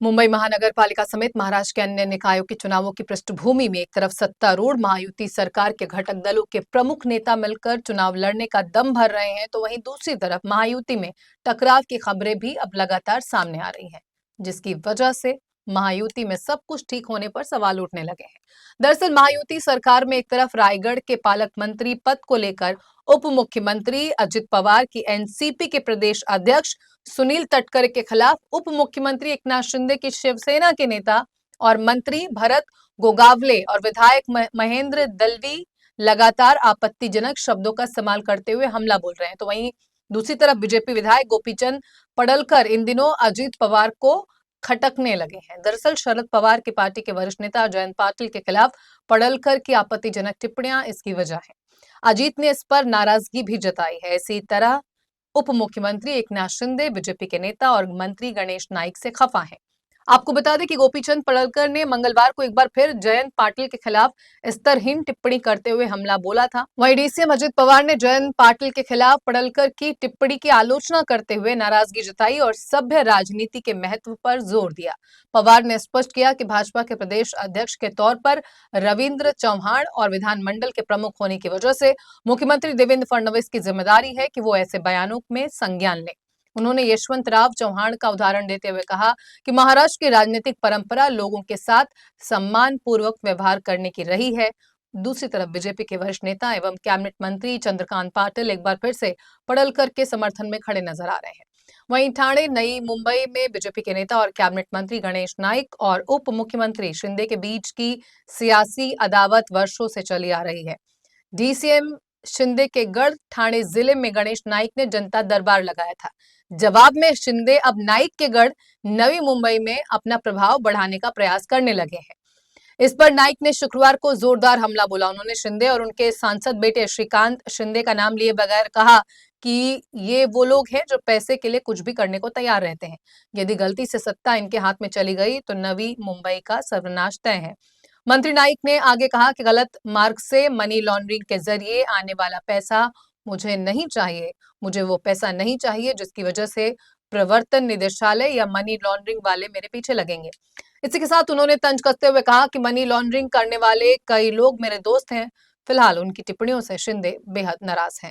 मुंबई महानगर पालिका समेत महाराष्ट्र के अन्य निकायों के चुनावों की पृष्ठभूमि में एक तरफ सत्तारूढ़ महायुति सरकार के घटक दलों के प्रमुख नेता मिलकर चुनाव लड़ने का दम भर रहे हैं, तो वहीं दूसरी तरफ महायुति में टकराव की खबरें भी अब लगातार सामने आ रही हैं, जिसकी वजह से महायुति में सब कुछ ठीक होने पर सवाल उठने लगे हैं। दरअसल महायुति सरकार में एक तरफ रायगढ़ के पालक मंत्री पद को लेकर उप मुख्यमंत्री अजित पवार की एनसीपी के प्रदेश अध्यक्ष सुनील तटकरे के खिलाफ उप मुख्यमंत्री एकनाथ शिंदे की शिवसेना के नेता और मंत्री भरत गोगावले और विधायक महेंद्र दलवी लगातार आपत्तिजनक शब्दों का इस्तेमाल करते हुए हमला बोल रहे हैं, तो वहीं दूसरी तरफ बीजेपी विधायक गोपीचंद पडलकर इन दिनों अजित पवार को खटकने लगे हैं। दरअसल शरद पवार की पार्टी के वरिष्ठ नेता जयंत पाटिल के खिलाफ पडलकर की आपत्तिजनक टिप्पणियां इसकी वजह है। अजीत ने इस पर नाराजगी भी जताई है। इसी तरह उप मुख्यमंत्री एकनाथ शिंदे, बीजेपी के नेता और मंत्री गणेश नाइक से खफा हैं। आपको बता दें कि गोपीचंद पडलकर ने मंगलवार को एक बार फिर जयंत पाटिल के खिलाफ स्तरहीन टिप्पणी करते हुए हमला बोला था। वहीं डीसीएम अजित पवार ने जयंत पाटिल के खिलाफ पडलकर की टिप्पणी की आलोचना करते हुए नाराजगी जताई और सभ्य राजनीति के महत्व पर जोर दिया। पवार ने स्पष्ट किया कि भाजपा के प्रदेश अध्यक्ष के तौर पर रविंद्र चौहान और विधानमंडल के प्रमुख होने की वजह से मुख्यमंत्री देवेंद्र फडणवीस की जिम्मेदारी है कि वो ऐसे बयानों में संज्ञान लें। उन्होंने यशवंतराव चौहान का उदाहरण देते हुए कहा कि महाराष्ट्र की राजनीतिक परंपरा लोगों के साथ सम्मान पूर्वक व्यवहार करने की रही है। दूसरी तरफ बीजेपी के वरिष्ठ नेता एवं कैबिनेट मंत्री चंद्रकांत पाटिल एक बार फिर से पडलकर के समर्थन में खड़े नजर आ रहे हैं। वहीं ठाणे नई मुंबई में बीजेपी के नेता और कैबिनेट मंत्री गणेश नाइक और उप मुख्यमंत्री शिंदे के बीच की सियासी अदावत वर्षों से चली आ रही है। डीसीएम शिंदे के गढ़ ठाणे जिले में गणेश नाइक ने जनता दरबार लगाया था। जवाब में शिंदे अब नाइक के गढ़ नवी मुंबई में अपना प्रभाव बढ़ाने का प्रयास करने लगे हैं। इस पर नाइक ने शुक्रवार को जोरदार हमला बोला। उन्होंने शिंदे और उनके सांसद बेटे श्रीकांत शिंदे का नाम लिए बगैर कहा कि ये वो लोग हैं जो पैसे के लिए कुछ भी करने को तैयार रहते हैं। यदि गलती से सत्ता इनके हाथ में चली गई तो नवी मुंबई का सर्वनाश तय है। मंत्री नाइक ने आगे कहा कि गलत मार्ग से मनी लॉन्ड्रिंग के जरिए आने वाला पैसा मुझे नहीं चाहिए। मुझे वो पैसा नहीं चाहिए जिसकी वजह से प्रवर्तन निदेशालय या मनी लॉन्ड्रिंग वाले मेरे पीछे लगेंगे। इसी के साथ उन्होंने तंज कसते हुए कहा कि मनी लॉन्ड्रिंग करने वाले कई लोग मेरे दोस्त हैं। फिलहाल उनकी टिप्पणियों से शिंदे बेहद नाराज हैं।